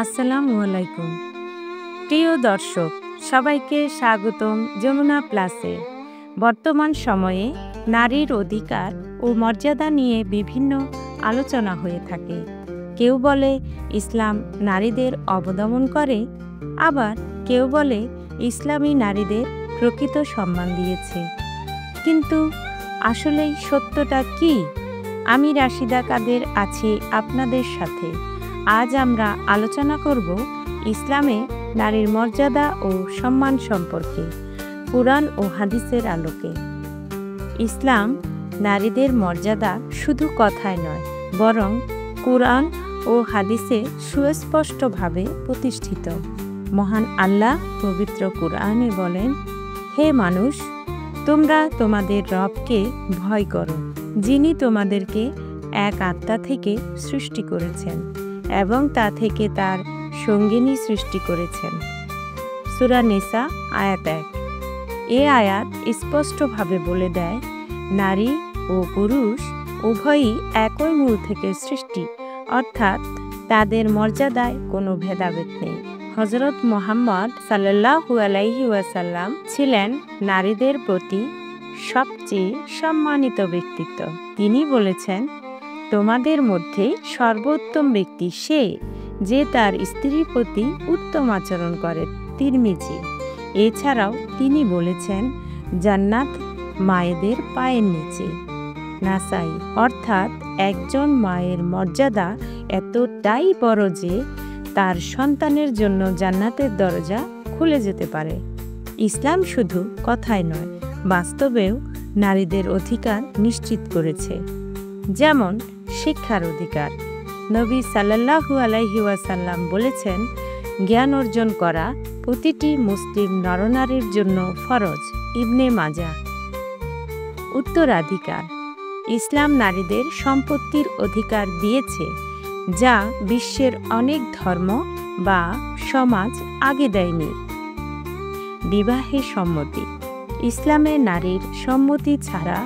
আসসালামু আলাইকুম। প্রিয় দর্শক, সবাইকে স্বাগতম যমুনা প্লাসে। বর্তমান সময়ে নারীর অধিকার ও মর্যাদা নিয়ে বিভিন্ন আলোচনা হয়ে থাকে। কেউ বলে ইসলাম নারীদের অবদমন করে, আবার কেউ বলে ইসলামী নারীদের প্রকৃত সম্মান দিয়েছে। কিন্তু আসলেই সত্যটা কি? আমি রাশিদা কাদের আছি আপনাদের সাথে। আজ আমরা আলোচনা করব ইসলামে নারীর মর্যাদা ও সম্মান সম্পর্কে, কুরআন ও হাদিসের আলোকে। ইসলাম নারীদের মর্যাদা শুধু কথায় নয়, বরং কুরআন ও হাদিসে সুস্পষ্টভাবে প্রতিষ্ঠিত। মহান আল্লাহ পবিত্র কুরআনে বলেন, হে মানুষ, তোমরা তোমাদের রবকে ভয় করো, যিনি তোমাদেরকে এক আত্মা থেকে সৃষ্টি করেছেন এবং তা থেকে তার সঙ্গিনী সৃষ্টি করেছেন। সূরা নিসা আয়াত 1। এ আয়াত স্পষ্টভাবে বলে দেয়, নারী ও পুরুষ উভয়ই একই মূল থেকে সৃষ্টি, অর্থাৎ তাদের মর্যাদায় কোনো ভেদাভেদ নেই। হযরত মুহাম্মদ সাল্লাল্লাহু আলাইহি ওয়াসাল্লাম ছিলেন নারীদের প্রতি সবচেয়ে সম্মানিত ব্যক্তিত্ব। তিনি বলেছেন, তোমাদের মধ্যে সর্বোত্তম ব্যক্তি সে, যে তার স্ত্রীর প্রতি উত্তম আচরণ করে। তিরমিজি। এছাড়াও তিনি বলেছেন, জান্নাত মায়েদের পায়ের নিচে। নাসাই। অর্থাৎ একজন মায়ের মর্যাদা এতটাই বড় যে তার সন্তানের জন্য জান্নাতের দরজা খুলে যেতে পারে। ইসলাম শুধু কথায় নয়, বাস্তবেও নারীদের অধিকার নিশ্চিত করেছে। যেমন শিক্ষার অধিকার। নবী সাল্লাল্লাহু আলাইহি ওয়াসাল্লাম বলেছেন, জ্ঞান অর্জন করা প্রতিটি মুসলিম নরনারীর জন্য ফরজ। ইবনে মাজাহ। উত্তরাধিকার। ইসলাম নারীদের সম্পত্তির অধিকার দিয়েছে, যা বিশ্বের অনেক ধর্ম বা সমাজ আগে দেয়নি। বিবাহে সম্মতি। ইসলামে নারীর সম্মতি ছাড়া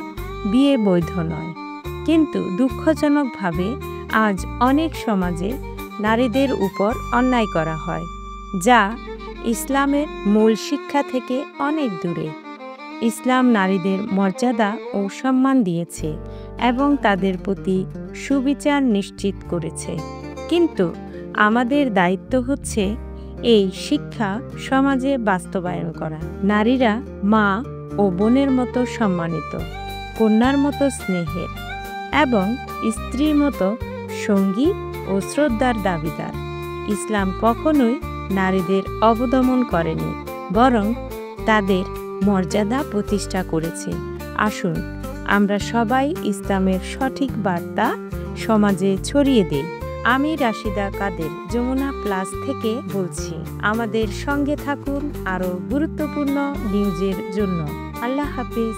বিয়ে বৈধ নয়, কিন্তু দুঃখজনকভাবে আজ অনেক সমাজে নারীদের উপর অন্যায় করা হয়, যা ইসলামের মূল শিক্ষা থেকে অনেক দূরে। ইসলাম নারীদের মর্যাদা ও সম্মান দিয়েছে এবং তাদের প্রতি সুবিচার নিশ্চিত করেছে। কিন্তু আমাদের দায়িত্ব হচ্ছে এই শিক্ষা সমাজে বাস্তবায়ন করা। নারীরা মা ও বোনের মতো সম্মানিত, কন্যার মতো স্নেহের এবং স্ত্রীর মতো সঙ্গী ও শ্রদ্ধার দাবিদার। ইসলাম কখনোই নারীদের অবদমন করেনি, বরং তাদের মর্যাদা প্রতিষ্ঠা করেছে। আসুন আমরা সবাই ইসলামের সঠিক বার্তা সমাজে ছড়িয়ে দেই। আমি রাশিদা কাদের যমুনা প্লাস থেকে বলছি। আমাদের সঙ্গে থাকুন আরও গুরুত্বপূর্ণ নিউজের জন্য। আল্লাহ হাফিজ।